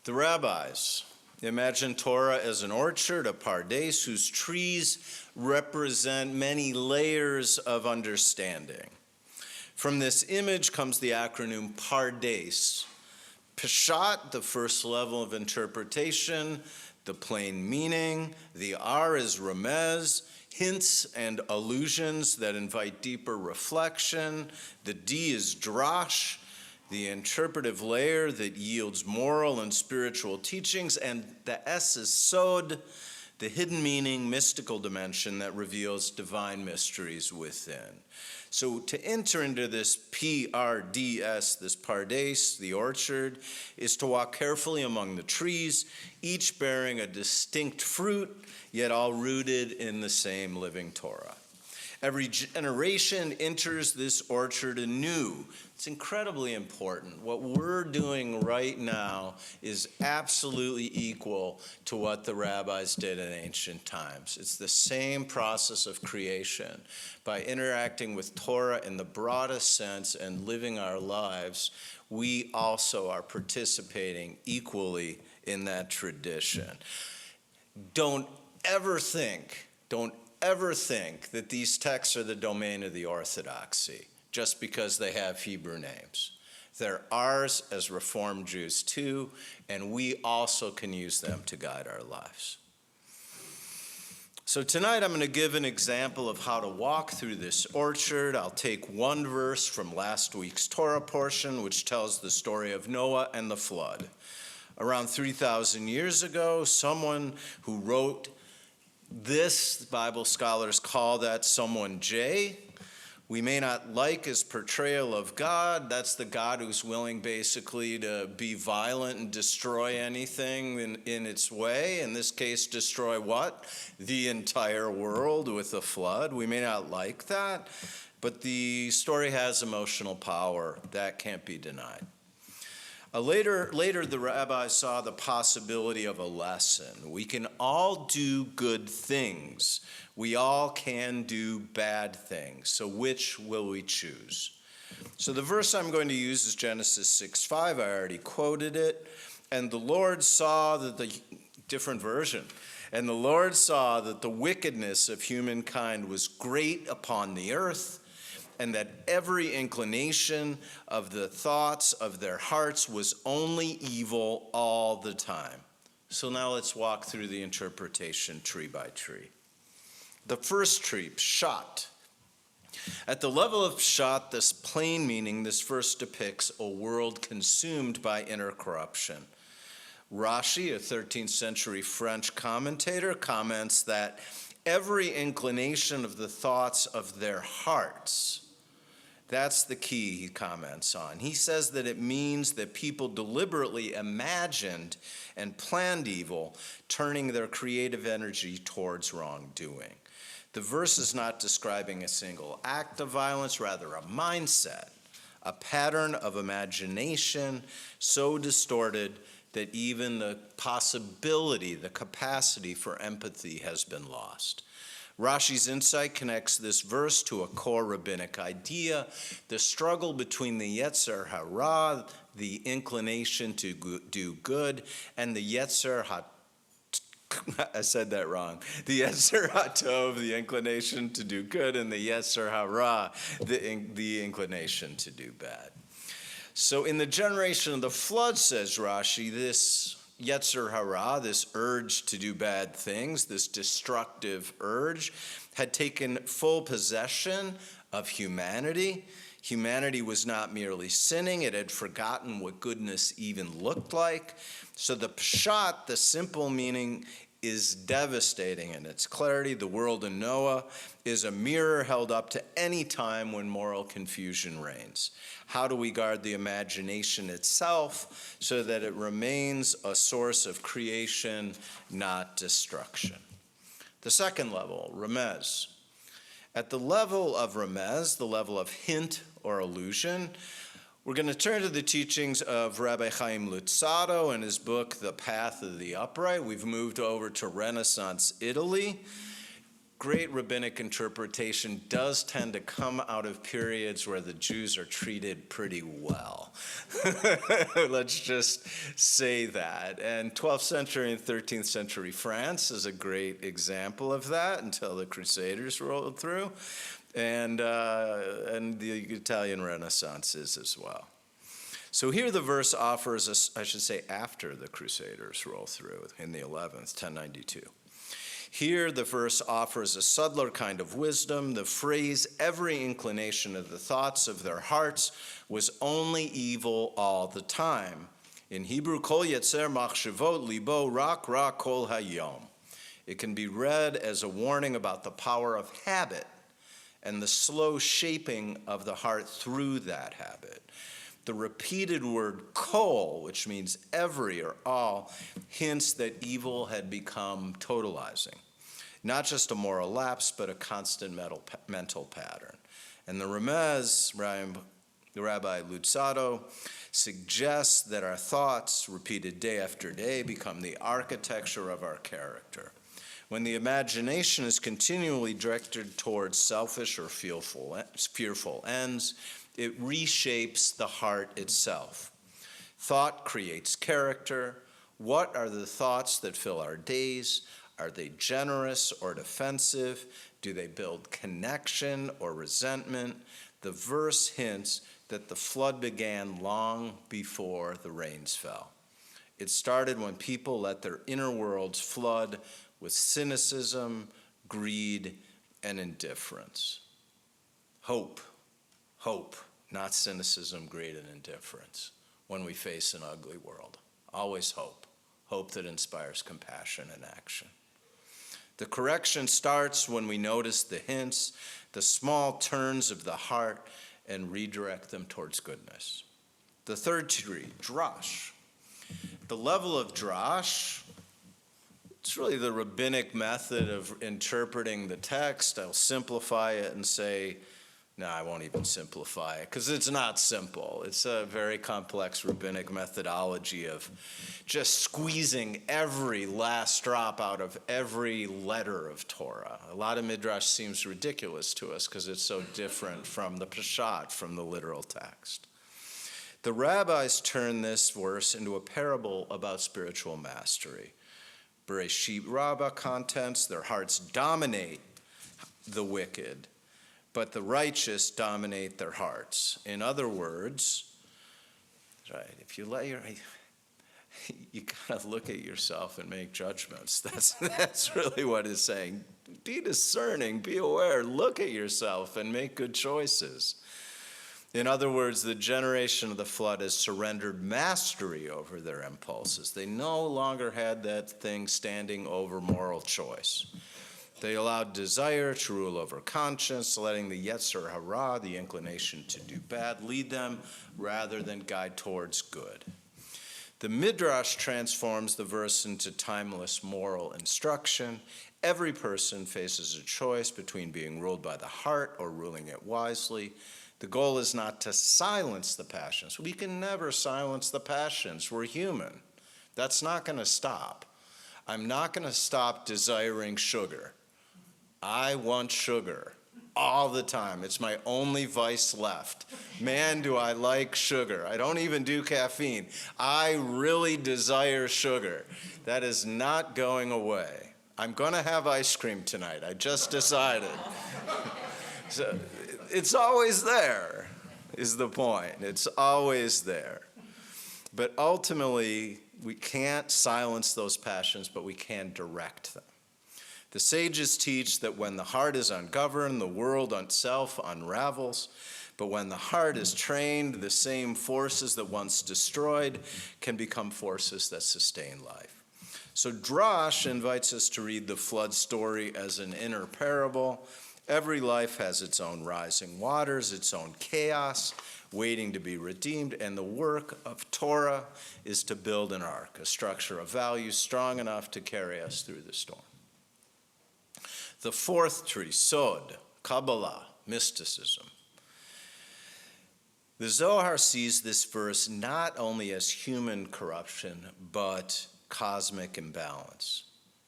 The rabbis imagine Torah as an orchard, a pardes, whose trees represent many layers of understanding. From this image comes the acronym pardes. Peshat, the first level of interpretation, the plain meaning. The R is remez, hints and allusions that invite deeper reflection. The D is drash, the interpretive layer that yields moral and spiritual teachings. And the S is sod, the hidden meaning, mystical dimension that reveals divine mysteries within. So to enter into this PRDS, this pardes, the orchard, is to walk carefully among the trees, each bearing a distinct fruit, yet all rooted in the same living Torah. Every generation enters this orchard anew. It's incredibly important. What we're doing right now is absolutely equal to what the rabbis did in ancient times. It's the same process of creation. By interacting with Torah in the broadest sense and living our lives, we also are participating equally in that tradition. Don't ever think that these texts are the domain of the Orthodoxy just because they have Hebrew names. They're ours as Reformed Jews too, and we also can use them to guide our lives. So tonight I'm going to give an example of how to walk through this orchard. I'll take one verse from last week's Torah portion, which tells the story of Noah and the flood. Around 3,000 years ago, someone who wrote this, Bible scholars call that someone J. We may not like his portrayal of God. That's the God who's willing basically to be violent and destroy anything in its way. In this case, destroy what? The entire world with a flood. We may not like that, but the story has emotional power. That can't be denied. Later, the rabbis saw the possibility of a lesson. We can all do good things. We all can do bad things. So which will we choose? So the verse I'm going to use is Genesis 6:5. I already quoted it. And the Lord saw that different version. And the Lord saw that the wickedness of humankind was great upon the earth, and that every inclination of the thoughts of their hearts was only evil all the time. So now let's walk through the interpretation tree by tree. The first tree, pshat. At the level of pshat, this plain meaning, this verse depicts a world consumed by inner corruption. Rashi, a 13th century French commentator, comments that every inclination of the thoughts of their hearts, that's the key he comments on. He says that it means that people deliberately imagined and planned evil, turning their creative energy towards wrongdoing. The verse is not describing a single act of violence, rather a mindset, a pattern of imagination so distorted that even the possibility, the capacity for empathy has been lost. Rashi's insight connects this verse to a core rabbinic idea, the struggle between the Yetzer Hara, the inclination to do good, and the Yetzer I said that wrong. The Yetzer HaTov, the inclination to do good, and the Yetzer Hara, the inclination to do bad. So in the generation of the flood, says Rashi, this Yetzer Hara, this urge to do bad things, this destructive urge, had taken full possession of humanity. Humanity was not merely sinning, it had forgotten what goodness even looked like. So the pshat, the simple meaning, is devastating in its clarity. The world in Noah is a mirror held up to any time when moral confusion reigns. How do we guard the imagination itself so that it remains a source of creation, not destruction? The second level, remez. At the level of remez, the level of hint or allusion, we're going to turn to the teachings of Rabbi Chaim Luzzatto in his book, The Path of the Upright. We've moved over to Renaissance Italy. great rabbinic interpretation does tend to come out of periods where the Jews are treated pretty well. Let's just say that. And 12th century and 13th century France is a great example of that until the Crusaders rolled through, and the Italian Renaissance is as well. So here the verse offers, I should say after the Crusaders roll through in the 11th, 1092. Here the verse offers a subtler kind of wisdom. The phrase, every inclination of the thoughts of their hearts was only evil all the time. In Hebrew, kol yetzer machshavot libo rak ra kol hayom. It can be read as a warning about the power of habit and the slow shaping of the heart through that habit. The repeated word kol, which means every or all, hints that evil had become totalizing. Not just a moral lapse, but a constant mental pattern. And the Remez, the Rabbi Luzzatto, suggests that our thoughts, repeated day after day, become the architecture of our character. When the imagination is continually directed towards selfish or fearful ends, it reshapes the heart itself. Thought creates character. What are the thoughts that fill our days? Are they generous or defensive? Do they build connection or resentment? The verse hints that the flood began long before the rains fell. It started when people let their inner worlds flood with cynicism, greed, and indifference. Hope, not cynicism, greed, and indifference when we face an ugly world. Always hope that inspires compassion and action. The correction starts when we notice the hints, the small turns of the heart, and redirect them towards goodness. The third tree, drash. The level of drash, it's really the rabbinic method of interpreting the text. I'll simplify it and say, no, I won't even simplify it, because it's not simple. It's a very complex rabbinic methodology of just squeezing every last drop out of every letter of Torah. A lot of Midrash seems ridiculous to us because it's so different from the Peshat, from the literal text. The rabbis turn this verse into a parable about spiritual mastery. Bereshit Rabbah contents, their hearts dominate the wicked, but the righteous dominate their hearts. In other words, right, if you let you gotta look at yourself and make judgments. That's really what it's saying. Be discerning, be aware, look at yourself and make good choices. In other words, the generation of the flood has surrendered mastery over their impulses. They no longer had that thing standing over moral choice. They allowed desire to rule over conscience, letting the Yetzer Hara, the inclination to do bad, lead them rather than guide towards good. The Midrash transforms the verse into timeless moral instruction. Every person faces a choice between being ruled by the heart or ruling it wisely. The goal is not to silence the passions. We can never silence the passions. We're human. That's not going to stop. I'm not going to stop desiring sugar. I want sugar all the time. It's my only vice left. Man, do I like sugar. I don't even do caffeine. I really desire sugar. That is not going away. I'm going to have ice cream tonight. I just decided. So it's always there, is the point. It's always there. But ultimately, we can't silence those passions, but we can direct them. The sages teach that when the heart is ungoverned, the world itself unravels. But when the heart is trained, the same forces that once destroyed can become forces that sustain life. So Drash invites us to read the flood story as an inner parable. Every life has its own rising waters, its own chaos, waiting to be redeemed, and the work of Torah is to build an ark, a structure of values strong enough to carry us through the storm. The fourth tree, Sod, Kabbalah, mysticism. The Zohar sees this verse not only as human corruption, but cosmic imbalance.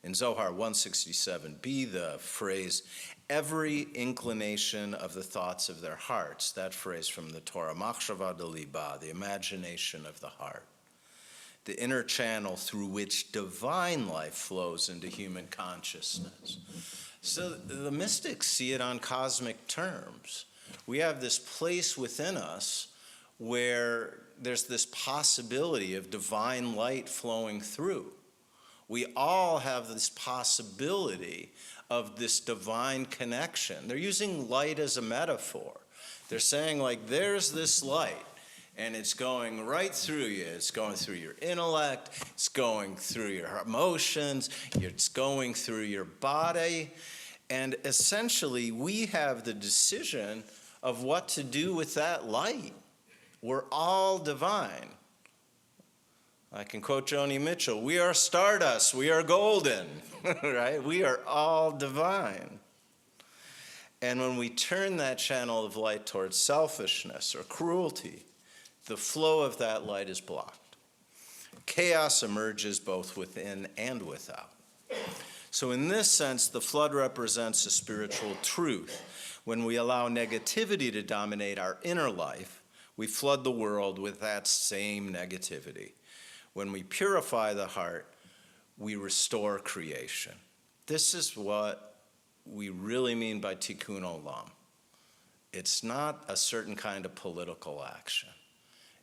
In Zohar 167b, the phrase, every inclination of the thoughts of their hearts, that phrase from the Torah, machshava de liba, the imagination of the heart, the inner channel through which divine life flows into human consciousness. So the mystics see it on cosmic terms. We have this place within us where there's this possibility of divine light flowing through. We all have this possibility of this divine connection. They're using light as a metaphor. They're saying, like, there's this light, and it's going right through you. It's going through your intellect, it's going through your emotions, it's going through your body, and essentially we have the decision of what to do with that light. We're all divine. I can quote Joni Mitchell, we are stardust, we are golden, right? We are all divine. And when we turn that channel of light towards selfishness or cruelty, the flow of that light is blocked. Chaos emerges both within and without. So in this sense, the flood represents a spiritual truth. When we allow negativity to dominate our inner life, we flood the world with that same negativity. When we purify the heart, we restore creation. This is what we really mean by tikkun olam. It's not a certain kind of political action.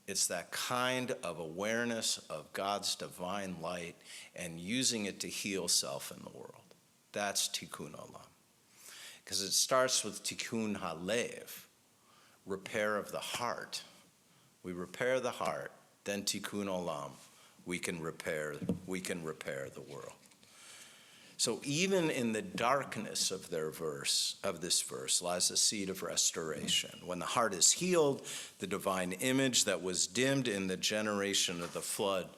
It's that kind of awareness of God's divine light and using it to heal self in the world. That's tikkun olam. Because it starts with tikkun halev, repair of the heart. We repair the heart, then tikkun olam. We can repair the world. So even in the darkness of this verse lies a seed of restoration. When the heart is healed, the divine image that was dimmed in the generation of the flood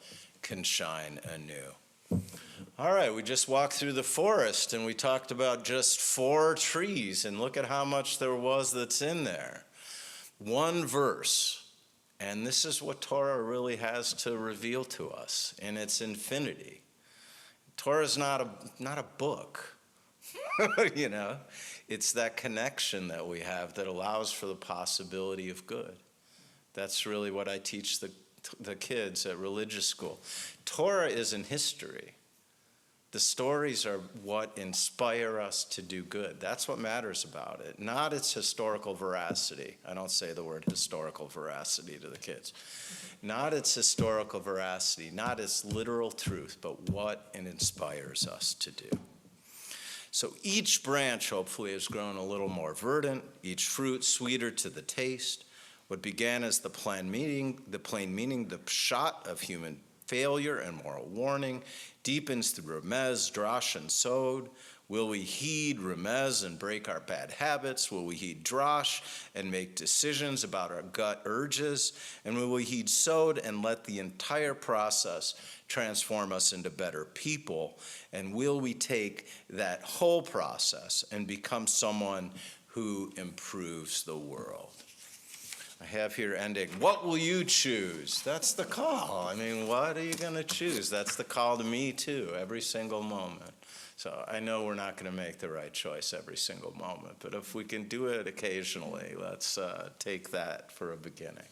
can shine anew. All right, we just walked through the forest and we talked about just 4 trees, and look at how much there was that's in there. One verse. And this is what Torah really has to reveal to us in its infinity. Torah is not a book, you know. It's that connection that we have that allows for the possibility of good. That's really what I teach the kids at religious school. Torah isn't history. The stories are what inspire us to do good. That's what matters about it, not its historical veracity. I don't say the word historical veracity to the kids. Not its historical veracity, not its literal truth, but what it inspires us to do. So each branch hopefully has grown a little more verdant, each fruit sweeter to the taste. What began as the plain meaning, the pshat of human failure and moral warning, deepens through remez, drash, and sod. Will we heed remez and break our bad habits? Will we heed drash and make decisions about our gut urges? And will we heed sod and let the entire process transform us into better people? And will we take that whole process and become someone who improves the world? I have here ending, what will you choose? That's the call. I mean, what are you going to choose? That's the call to me, too, every single moment. So I know we're not going to make the right choice every single moment, but if we can do it occasionally, let's take that for a beginning.